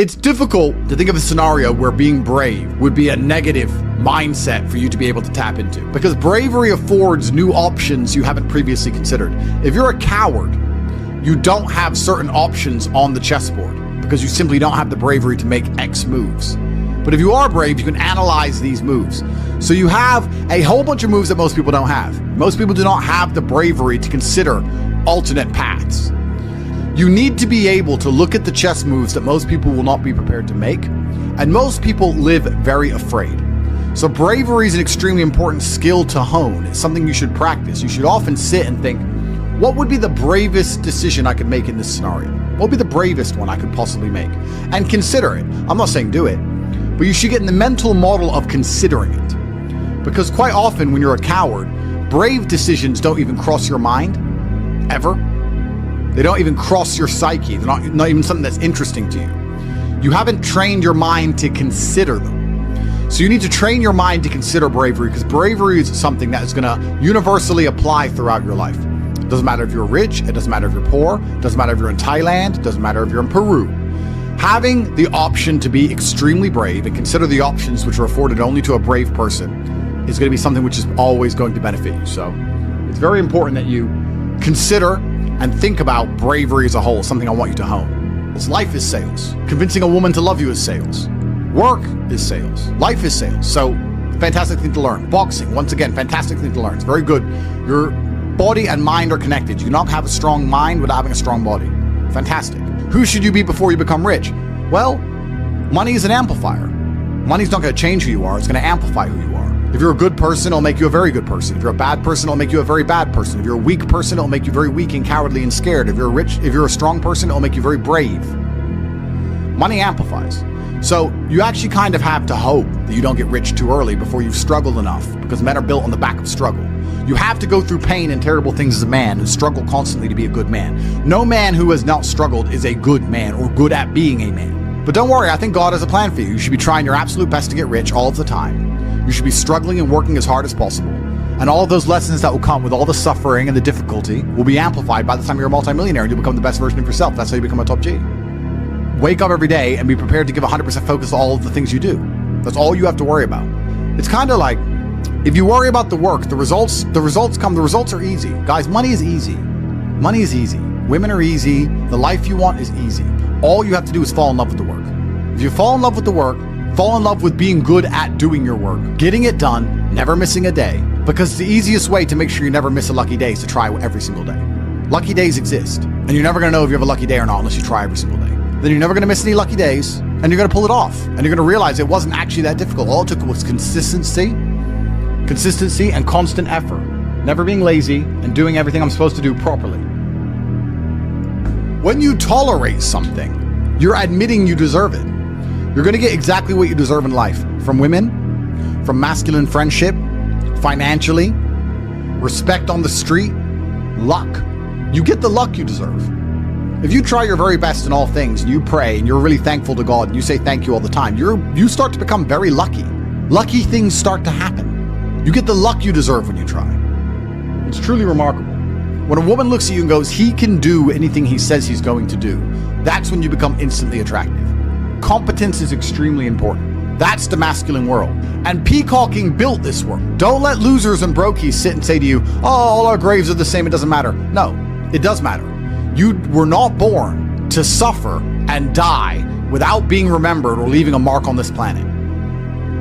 It's difficult to think of a scenario where being brave would be a negative mindset for you to be able to tap into, because bravery affords new options you haven't previously considered. If you're a coward, you don't have certain options on the chessboard because you simply don't have the bravery to make X moves. But if you are brave, you can analyze these moves. So you have a whole bunch of moves that most people don't have. Most people do not have the bravery to consider alternate paths. You need to be able to look at the chess moves that most people will not be prepared to make, and most people live very afraid. So bravery is an extremely important skill to hone. It's something you should practice. You should often sit and think, what would be the bravest decision I could make in this scenario? What would be the bravest one I could possibly make? And consider it. I'm not saying do it, but you should get in the mental model of considering it. Because quite often when you're a coward, brave decisions don't even cross your mind, ever. They don't even cross your psyche. They're not even something that's interesting to you. You haven't trained your mind to consider them. So you need to train your mind to consider bravery, because bravery is something that is going to universally apply throughout your life. It doesn't matter if you're rich, it doesn't matter if you're poor, it doesn't matter if you're in Thailand, it doesn't matter if you're in Peru. Having the option to be extremely brave and consider the options which are afforded only to a brave person is going to be something which is always going to benefit you. So it's very important that you consider and think about bravery as a whole, something I want you to hone. This life is sales. Convincing a woman to love you is sales. Work is sales. Life is sales. So fantastic thing to learn. Boxing, once again, fantastic thing to learn. It's very good. Your body and mind are connected. You cannot have a strong mind without having a strong body. Fantastic. Who should you be before you become rich? Well, money is an amplifier. Money's not going to change who you are. It's going to amplify who you are. If you're a good person, it'll make you a very good person. If you're a bad person, it'll make you a very bad person. If you're a weak person, it'll make you very weak and cowardly and scared. If you're a strong person, it'll make you very brave. Money amplifies. So you actually kind of have to hope that you don't get rich too early before you've struggled enough, because men are built on the back of struggle. You have to go through pain and terrible things as a man and struggle constantly to be a good man. No man who has not struggled is a good man or good at being a man. But don't worry, I think God has a plan for you. You should be trying your absolute best to get rich all of the time. You should be struggling and working as hard as possible. And all of those lessons that will come with all the suffering and the difficulty will be amplified by the time you're a multimillionaire and you'll become the best version of yourself. That's how you become a top G. Wake up every day and be prepared to give 100% focus to all of the things you do. That's all you have to worry about. It's kind of like, if you worry about the work, the results come. The results are easy. Guys, money is easy. Money is easy. Women are easy. The life you want is easy. All you have to do is fall in love with the work. If you fall in love with the work, fall in love with being good at doing your work, getting it done, never missing a day. Because the easiest way to make sure you never miss a lucky day is to try every single day. Lucky days exist. And you're never going to know if you have a lucky day or not unless you try every single day. Then you're never going to miss any lucky days, and you're going to pull it off. And you're going to realize it wasn't actually that difficult. All it took was consistency and constant effort. Never being lazy and doing everything I'm supposed to do properly. When you tolerate something, you're admitting you deserve it. You're going to get exactly what you deserve in life. From women, from masculine friendship, financially, respect on the street, luck. You get the luck you deserve. If you try your very best in all things, and you pray, and you're really thankful to God, and you say thank you all the time, you start to become very lucky. Lucky things start to happen. You get the luck you deserve when you try. It's truly remarkable. When a woman looks at you and goes, he can do anything he says he's going to do, that's when you become instantly attractive. Competence is extremely important. That's the masculine world. And peacocking built this world. Don't let losers and brokies sit and say to you, oh, all our graves are the same, it doesn't matter. No, it does matter. You were not born to suffer and die without being remembered or leaving a mark on this planet.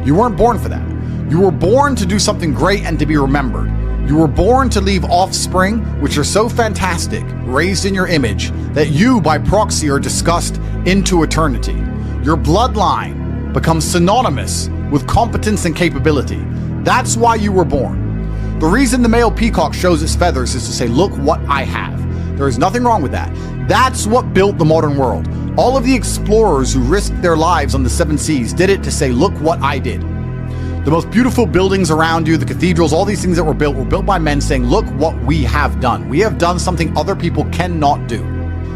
You weren't born for that. You were born to do something great and to be remembered. You were born to leave offspring, which are so fantastic, raised in your image, that you, by proxy, are discussed into eternity. Your bloodline becomes synonymous with competence and capability. That's why you were born. The reason the male peacock shows its feathers is to say, look what I have. There is nothing wrong with that. That's what built the modern world. All of the explorers who risked their lives on the 7 seas did it to say, look what I did. The most beautiful buildings around you, the cathedrals, all these things that were built by men saying, look what we have done. We have done something other people cannot do.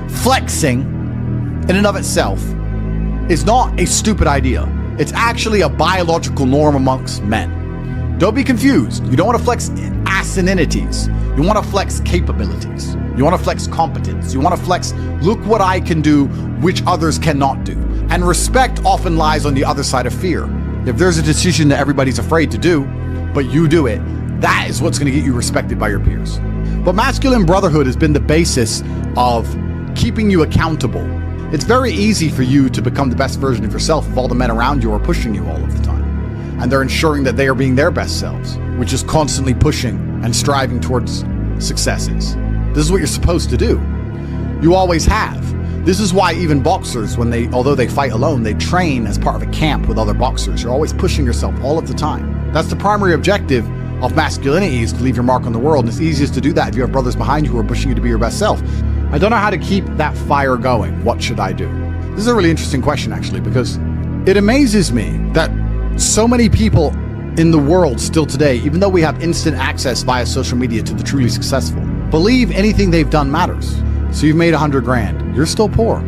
Flexing, in and of itself, is not a stupid idea. It's actually a biological norm amongst men. Don't be confused. You don't want to flex asininities. You want to flex capabilities. You want to flex competence. You want to flex, look what I can do, which others cannot do. And respect often lies on the other side of fear. If there's a decision that everybody's afraid to do, but you do it, that is what's going to get you respected by your peers. But masculine brotherhood has been the basis of keeping you accountable. It's very easy for you to become the best version of yourself if all the men around you are pushing you all of the time. And they're ensuring that they are being their best selves, which is constantly pushing and striving towards successes. This is what you're supposed to do. You always have. This is why even boxers, although they fight alone, they train as part of a camp with other boxers. You're always pushing yourself all of the time. That's the primary objective of masculinity, is to leave your mark on the world. And it's easiest to do that if you have brothers behind you who are pushing you to be your best self. I don't know how to keep that fire going. What should I do? This is a really interesting question, actually, because it amazes me that so many people in the world still today, even though we have instant access via social media to the truly successful, believe anything they've done matters. So you've made 100 grand. You're still poor.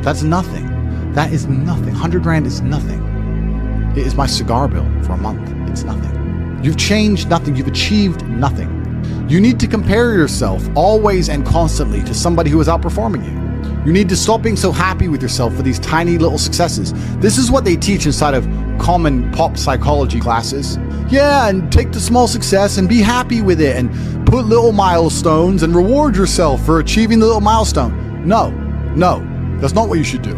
That's nothing. That is nothing. 100 grand is nothing. It is my cigar bill for a month. It's nothing. You've changed nothing. You've achieved nothing. You need to compare yourself always and constantly to somebody who is outperforming you. You need to stop being so happy with yourself for these tiny little successes. This is what they teach inside of common pop psychology classes. Yeah, and take the small success and be happy with it and put little milestones and reward yourself for achieving the little milestone. No, that's not what you should do.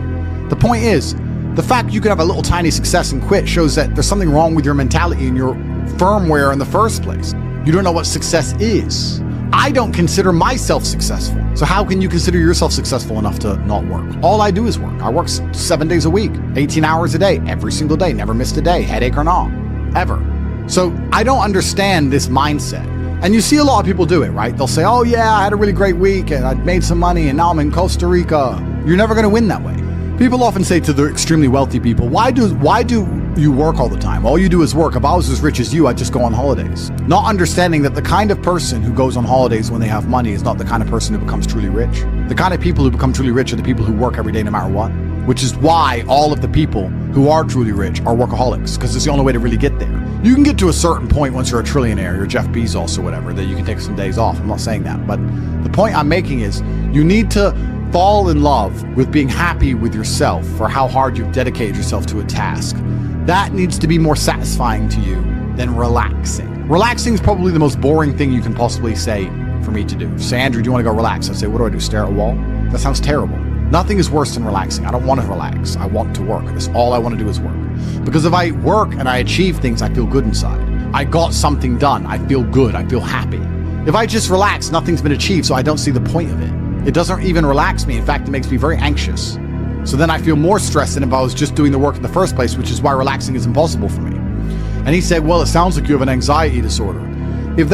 The point is, the fact you can have a little tiny success and quit shows that there's something wrong with your mentality and your firmware in the first place. You don't know what success is. I don't consider myself successful. So how can you consider yourself successful enough to not work? All I do is work. I work 7 days a week, 18 hours a day, every single day, never missed a day, headache or not, ever. So I don't understand this mindset. And you see a lot of people do it, right? They'll say, oh yeah, I had a really great week and I made some money and now I'm in Costa Rica. You're never going to win that way. People often say to the extremely wealthy people, why do you work all the time? All you do is work. If I was as rich as you, I'd just go on holidays. Not understanding that the kind of person who goes on holidays when they have money is not the kind of person who becomes truly rich. The kind of people who become truly rich are the people who work every day no matter what, which is why all of the people who are truly rich are workaholics, because it's the only way to really get there. You can get to a certain point once you're a trillionaire, you're Jeff Bezos or whatever, that you can take some days off. I'm not saying that, but the point I'm making is you need to fall in love with being happy with yourself for how hard you've dedicated yourself to a task. That needs to be more satisfying to you than relaxing. Relaxing is probably the most boring thing you can possibly say for me to do. Say, Andrew, do you want to go relax? I say, what do? Stare at a wall? That sounds terrible. Nothing is worse than relaxing. I don't want to relax. I want to work. That's all I want to do is work. Because if I work and I achieve things, I feel good inside. I got something done. I feel good. I feel happy. If I just relax, nothing's been achieved, so I don't see the point of it. It doesn't even relax me. In fact, it makes me very anxious. So then I feel more stressed than if I was just doing the work in the first place, which is why relaxing is impossible for me. And he said, well, it sounds like you have an anxiety disorder. If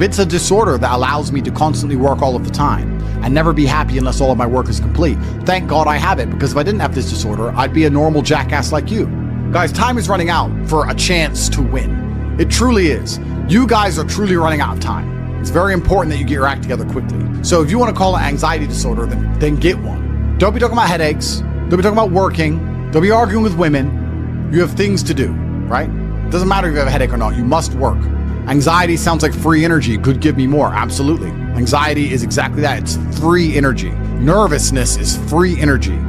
it's a disorder that allows me to constantly work all of the time and never be happy unless all of my work is complete, thank God I have it, because if I didn't have this disorder, I'd be a normal jackass like you. Guys, time is running out for a chance to win. It truly is. You guys are truly running out of time. It's very important that you get your act together quickly. So if you want to call it anxiety disorder, then get one. Don't be talking about headaches. Don't be talking about working. Don't be arguing with women. You have things to do, right? It doesn't matter if you have a headache or not. You must work. Anxiety sounds like free energy. Could give me more. Absolutely. Anxiety is exactly that. It's free energy. Nervousness is free energy.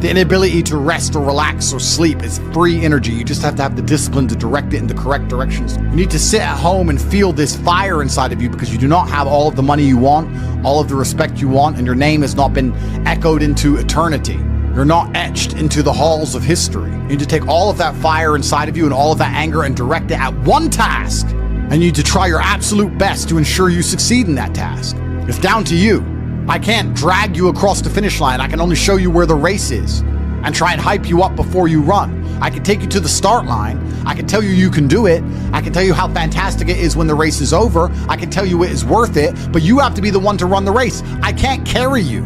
The inability to rest or relax or sleep is free energy. You just have to have the discipline to direct it in the correct directions. You need to sit at home and feel this fire inside of you because you do not have all of the money you want, all of the respect you want, and your name has not been echoed into eternity. You're not etched into the halls of history. You need to take all of that fire inside of you and all of that anger and direct it at one task. And you need to try your absolute best to ensure you succeed in that task. It's down to you. I can't drag you across the finish line. I can only show you where the race is and try and hype you up before you run. I can take you to the start line. I can tell you you can do it. I can tell you how fantastic it is when the race is over. I can tell you it is worth it, but you have to be the one to run the race. I can't carry you.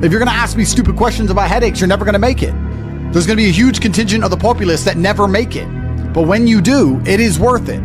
If you're gonna ask me stupid questions about headaches, you're never gonna make it. There's gonna be a huge contingent of the populace that never make it. But when you do, it is worth it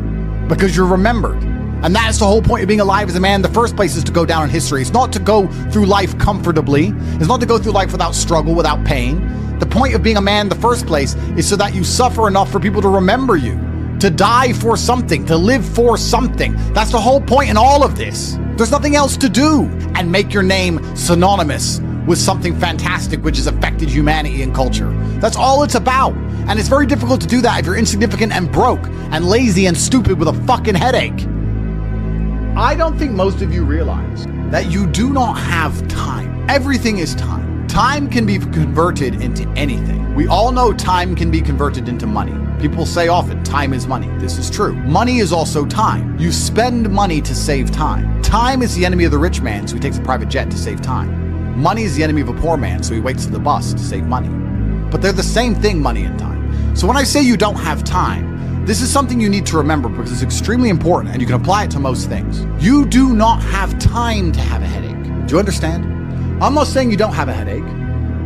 because you're remembered. And that's the whole point of being alive as a man in the first place, is to go down in history. It's not to go through life comfortably. It's not to go through life without struggle, without pain. The point of being a man in the first place is so that you suffer enough for people to remember you, to die for something, to live for something. That's the whole point in all of this. There's nothing else to do. And make your name synonymous with something fantastic which has affected humanity and culture. That's all it's about. And it's very difficult to do that if you're insignificant and broke and lazy and stupid with a fucking headache. I don't think most of you realize that you do not have time. Everything is time. Time can be converted into anything. We all know time can be converted into money. People say often, time is money. This is true. Money is also time. You spend money to save time. Time is the enemy of the rich man, so he takes a private jet to save time. Money is the enemy of a poor man, so he waits for the bus to save money. But they're the same thing, money and time. So when I say you don't have time, this is something you need to remember because it's extremely important and you can apply it to most things. You do not have time to have a headache. Do you understand? I'm not saying you don't have a headache.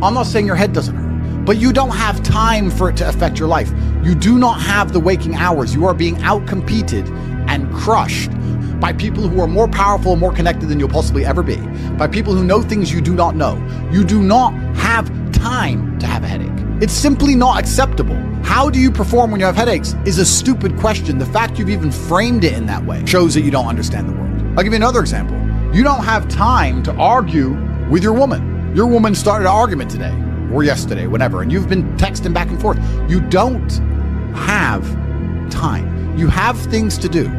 I'm not saying your head doesn't hurt. But you don't have time for it to affect your life. You do not have the waking hours. You are being outcompeted and crushed by people who are more powerful and more connected than you'll possibly ever be, by people who know things you do not know. You do not have time to have a headache. It's simply not acceptable. How do you perform when you have headaches is a stupid question. The fact you've even framed it in that way shows that you don't understand the world. I'll give you another example. You don't have time to argue with your woman. Your woman started an argument today or yesterday, whatever, and you've been texting back and forth. You don't have time. You have things to do.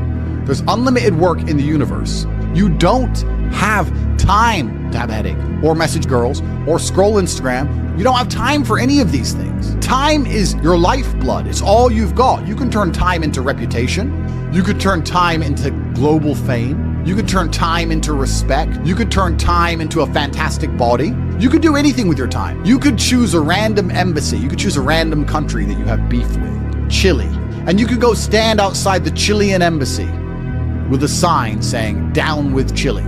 There's unlimited work in the universe. You don't have time to have a headache or message girls or scroll Instagram. You don't have time for any of these things. Time is your lifeblood. It's all you've got. You can turn time into reputation. You could turn time into global fame. You could turn time into respect. You could turn time into a fantastic body. You could do anything with your time. You could choose a random embassy. You could choose a random country that you have beef with, Chile. And you could go stand outside the Chilean embassy with a sign saying, "Down with Chile,"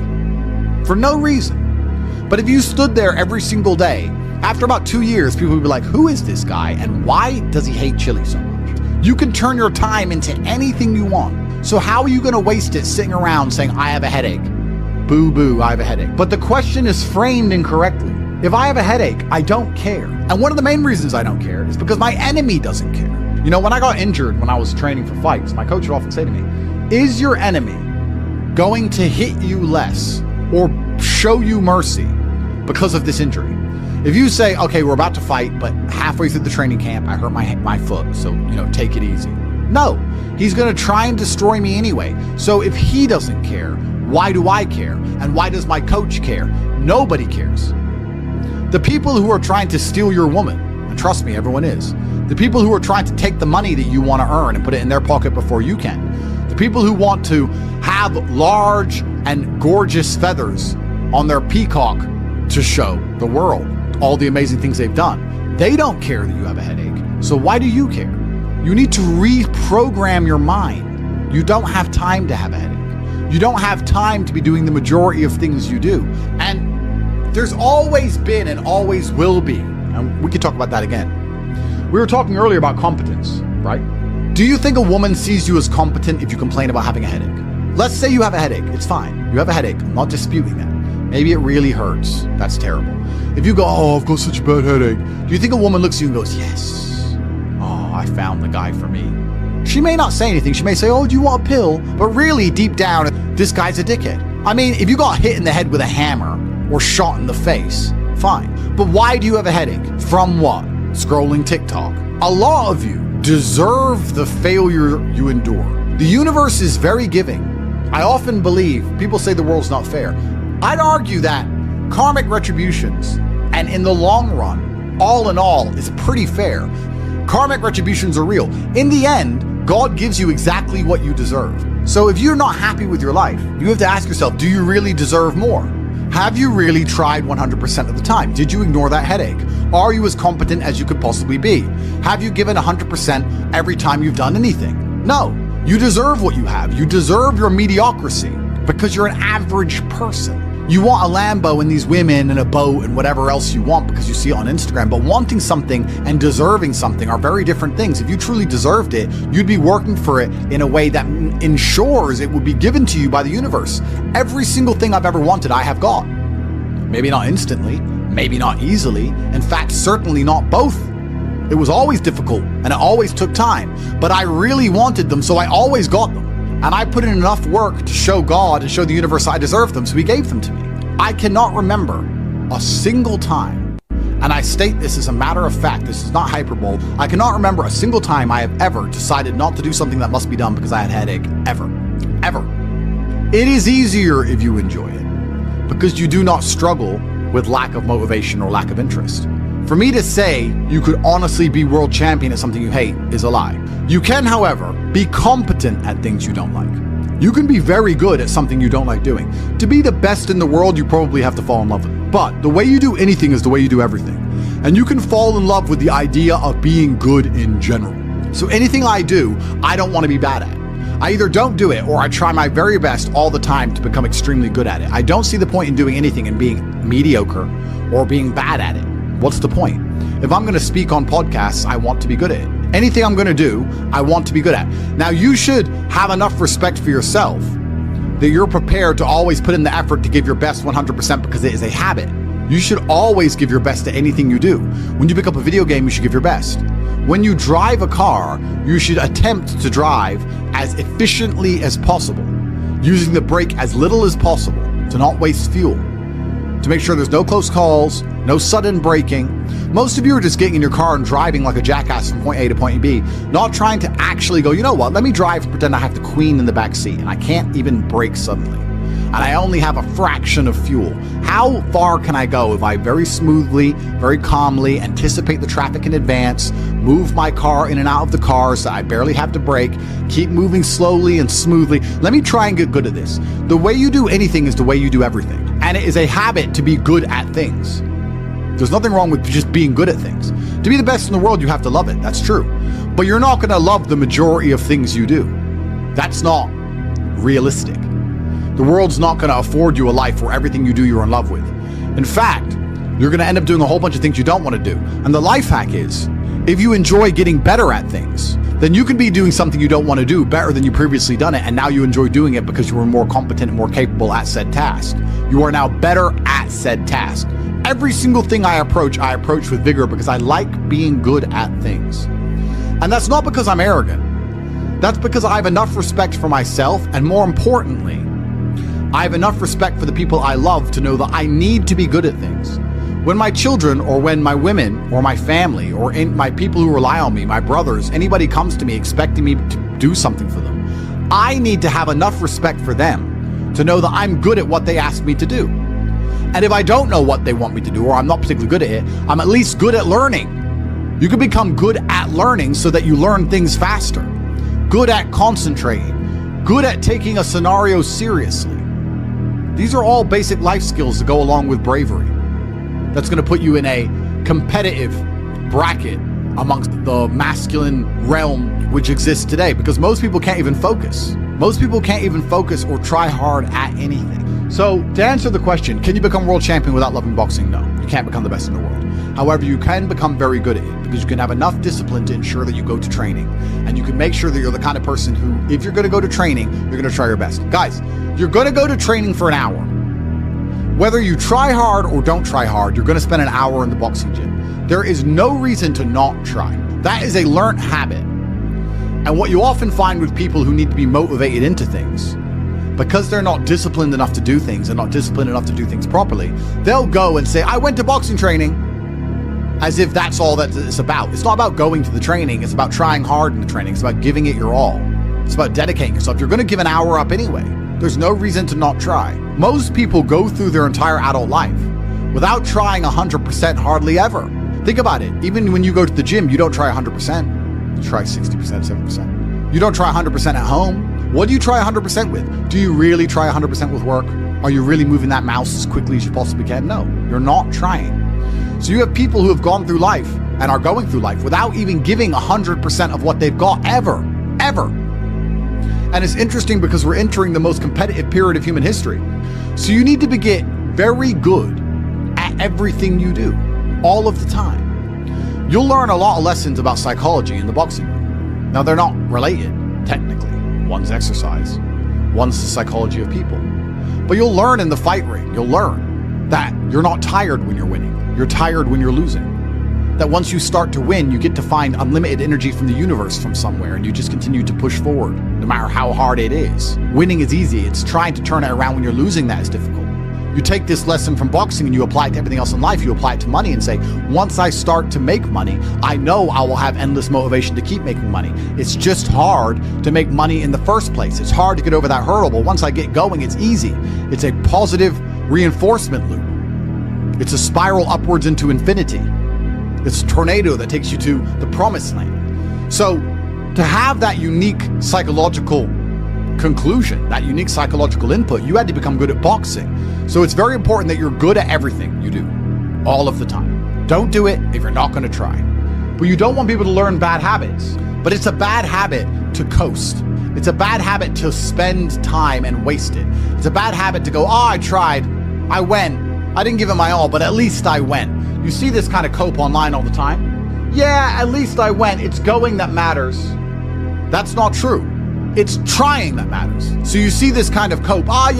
for no reason. But if you stood there every single day, after about 2 years, people would be like, who is this guy and why does he hate Chile so much? You can turn your time into anything you want. So how are you going to waste it sitting around saying, I have a headache? Boo boo, I have a headache. But the question is framed incorrectly. If I have a headache, I don't care. And one of the main reasons I don't care is because my enemy doesn't care. You know, when I got injured when I was training for fights, my coach would often say to me, is your enemy going to hit you less or show you mercy because of this injury? If you say, okay, we're about to fight, but halfway through the training camp, I hurt my foot, so, take it easy. No, he's going to try and destroy me anyway. So if he doesn't care, why do I care? And why does my coach care? Nobody cares. The people who are trying to steal your woman, and trust me, everyone is. The people who are trying to take the money that you want to earn and put it in their pocket before you can. The people who want to have large and gorgeous feathers on their peacock to show the world all the amazing things they've done. They don't care that you have a headache. So why do you care? You need to reprogram your mind. You don't have time to have a headache. You don't have time to be doing the majority of things you do. And there's always been and always will be, and we could talk about that again. We were talking earlier about competence, right? Do you think a woman sees you as competent if you complain about having a headache? Let's say you have a headache. It's fine. You have a headache. I'm not disputing that. Maybe it really hurts. That's terrible. If you go, oh, I've got such a bad headache, do you think a woman looks at you and goes, yes, oh, I found the guy for me? She may not say anything. She may say, oh, do you want a pill? But really, deep down, this guy's a dickhead. I mean, if you got hit in the head with a hammer or shot in the face, fine. But why do you have a headache? From what? Scrolling TikTok. A lot of you deserve the failure you endure. The universe is very giving. I often believe, people say the world's not fair. I'd argue that karmic retributions, and in the long run, all in all, is pretty fair. Karmic retributions are real. In the end, God gives you exactly what you deserve. So if you're not happy with your life, you have to ask yourself, do you really deserve more? Have you really tried 100% of the time? Did you ignore that headache? Are you as competent as you could possibly be? Have you given 100% every time you've done anything? No. You deserve what you have. You deserve your mediocrity because you're an average person. You want a Lambo and these women and a boat and whatever else you want because you see it on Instagram, but wanting something and deserving something are very different things. If you truly deserved it, you'd be working for it in a way that ensures it would be given to you by the universe. Every single thing I've ever wanted, I have got. Maybe not instantly, maybe not easily, in fact, certainly not both. It was always difficult and it always took time, but I really wanted them, so I always got them. And I put in enough work to show God and show the universe I deserved them, so he gave them to me. I cannot remember a single time, and I state this as a matter of fact, this is not hyperbole, I cannot remember a single time I have ever decided not to do something that must be done because I had a headache. Ever. It is easier if you enjoy it, because you do not struggle with lack of motivation or lack of interest. For me to say you could honestly be world champion at something you hate is a lie. You can, however, be competent at things you don't like. You can be very good at something you don't like doing. To be the best in the world, you probably have to fall in love with it. But the way you do anything is the way you do everything. And you can fall in love with the idea of being good in general. So anything I do, I don't want to be bad at. I either don't do it or I try my very best all the time to become extremely good at it. I don't see the point in doing anything and being mediocre or being bad at it. What's the point? If I'm going to speak on podcasts, I want to be good at it. Anything I'm going to do, I want to be good at. Now, you should have enough respect for yourself that you're prepared to always put in the effort to give your best 100% because it is a habit. You should always give your best at anything you do. When you pick up a video game, you should give your best. When you drive a car, you should attempt to drive as efficiently as possible, using the brake as little as possible to not waste fuel, to make sure there's no close calls, no sudden braking. Most of you are just getting in your car and driving like a jackass from point A to point B, not trying to actually go, you know what, let me drive and pretend I have the queen in the back seat and I can't even brake suddenly. And I only have a fraction of fuel. How far can I go if I very smoothly, very calmly anticipate the traffic in advance, move my car in and out of the cars so I barely have to brake, keep moving slowly and smoothly? Let me try and get good at this. The way you do anything is the way you do everything. And it is a habit to be good at things. There's nothing wrong with just being good at things. To be the best in the world, you have to love it. That's true. But you're not going to love the majority of things you do. That's not realistic. The world's not going to afford you a life where everything you do you're in love with. In fact, you're going to end up doing a whole bunch of things you don't want to do. And the life hack is, if you enjoy getting better at things, then you can be doing something you don't want to do better than you previously done it, and now you enjoy doing it because you were more competent and more capable at said task. You are now better at said task. Every single thing I approach with vigor because I like being good at things. And that's not because I'm arrogant. That's because I have enough respect for myself, and more importantly, I have enough respect for the people I love to know that I need to be good at things. When my children, or when my women, or my family, or my people who rely on me, my brothers, anybody comes to me expecting me to do something for them, I need to have enough respect for them to know that I'm good at what they ask me to do. And if I don't know what they want me to do, or I'm not particularly good at it, I'm at least good at learning. You can become good at learning so that you learn things faster. Good at concentrating. Good at taking a scenario seriously. These are all basic life skills that go along with bravery. That's going to put you in a competitive bracket amongst the masculine realm which exists today, because most people can't even focus. Most people can't even focus or try hard at anything. So to answer the question, can you become world champion without loving boxing? No, you can't become the best in the world. However, you can become very good at it because you can have enough discipline to ensure that you go to training, and you can make sure that you're the kind of person who, if you're going to go to training, you're going to try your best. Guys, you're going to go to training for an hour. Whether you try hard or don't try hard, you're going to spend an hour in the boxing gym. There is no reason to not try. That is a learned habit. And what you often find with people who need to be motivated into things, because they're not disciplined enough to do things and not disciplined enough to do things properly, they'll go and say, I went to boxing training, as if that's all that it's about. It's not about going to the training. It's about trying hard in the training. It's about giving it your all. It's about dedicating yourself. You're going to give an hour up anyway. There's no reason to not try. Most people go through their entire adult life without trying 100% hardly ever. Think about it. Even when you go to the gym, you don't try 100%. You try 60%, 70%. You don't try 100% at home. What do you try 100% with? Do you really try 100% with work? Are you really moving that mouse as quickly as you possibly can? No, you're not trying. So you have people who have gone through life and are going through life without even giving 100% of what they've got ever. And it's interesting because we're entering the most competitive period of human history. So you need to get very good at everything you do, all of the time. You'll learn a lot of lessons about psychology in the boxing room. Now, they're not related, technically. One's exercise, one's the psychology of people. But you'll learn in the fight ring, you'll learn that you're not tired when you're winning. You're tired when you're losing. That once you start to win, you get to find unlimited energy from the universe from somewhere, and you just continue to push forward, no matter how hard it is. Winning is easy. It's trying to turn it around when you're losing that is difficult. You take this lesson from boxing and you apply it to everything else in life. You apply it to money and say, once I start to make money, I know I will have endless motivation to keep making money. It's just hard to make money in the first place. It's hard to get over that hurdle, but once I get going, it's easy. It's a positive reinforcement loop. It's a spiral upwards into infinity. It's a tornado that takes you to the promised land. So to have that unique psychological conclusion, that unique psychological input, you had to become good at boxing. So it's very important that you're good at everything you do, all of the time. Don't do it if you're not going to try. But you don't want people to learn bad habits. But it's a bad habit to coast. It's a bad habit to spend time and waste it. It's a bad habit to go, I tried, I went, I didn't give it my all, but at least I went. You see this kind of cope online all the time. Yeah, at least I went. It's going that matters. That's not true. It's trying that matters. So you see this kind of cope. I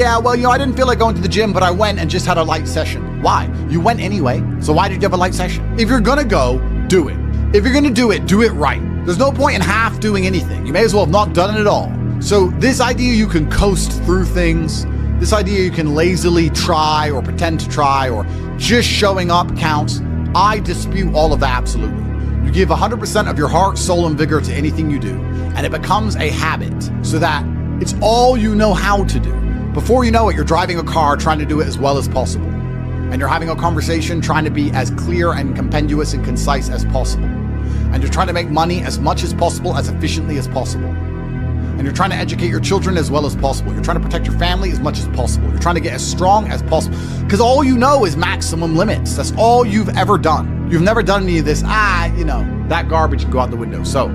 didn't feel like going to the gym, but I went and just had a light session. Why? You went anyway. So why did you have a light session? If you're gonna go, do it. If you're gonna do it right. There's no point in half doing anything. You may as well have not done it at all. So this idea you can coast through things, this idea you can lazily try or pretend to try or just showing up counts, I dispute all of that absolutely. You give 100% of your heart, soul, and vigor to anything you do, and it becomes a habit so that it's all you know how to do. Before you know it, you're driving a car trying to do it as well as possible. And you're having a conversation trying to be as clear and compendious and concise as possible. And you're trying to make money as much as possible, as efficiently as possible. And you're trying to educate your children as well as possible. You're trying to protect your family as much as possible. You're trying to get as strong as possible. Because all you know is maximum limits. That's all you've ever done. You've never done any of this, that garbage can go out the window. So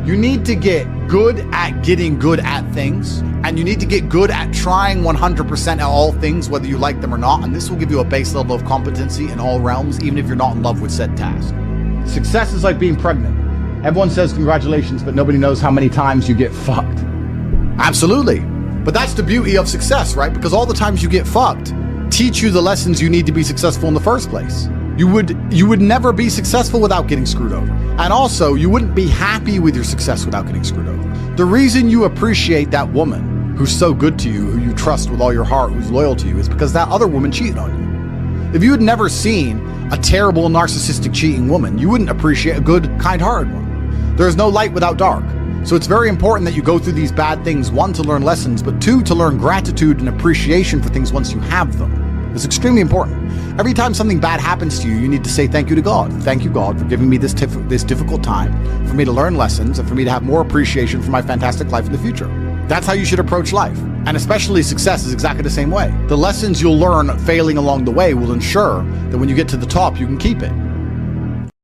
you need to get good at getting good at things. And you need to get good at trying 100% at all things, whether you like them or not. And this will give you a base level of competency in all realms, even if you're not in love with said task. Success is like being pregnant. Everyone says congratulations, but nobody knows how many times you get fucked. Absolutely. But that's the beauty of success, right? Because all the times you get fucked teach you the lessons you need to be successful in the first place. You would never be successful without getting screwed over. And also, you wouldn't be happy with your success without getting screwed over. The reason you appreciate that woman who's so good to you, who you trust with all your heart, who's loyal to you, is because that other woman cheated on you. If you had never seen a terrible, narcissistic, cheating woman, you wouldn't appreciate a good, kind-hearted one. There's no light without dark. So it's very important that you go through these bad things, one, to learn lessons, but two, to learn gratitude and appreciation for things once you have them. It's extremely important. Every time something bad happens to you, you need to say thank you to God. Thank you, God, for giving me this difficult time, for me to learn lessons, and for me to have more appreciation for my fantastic life in the future. That's how you should approach life. And especially success is exactly the same way. The lessons you'll learn failing along the way will ensure that when you get to the top, you can keep it.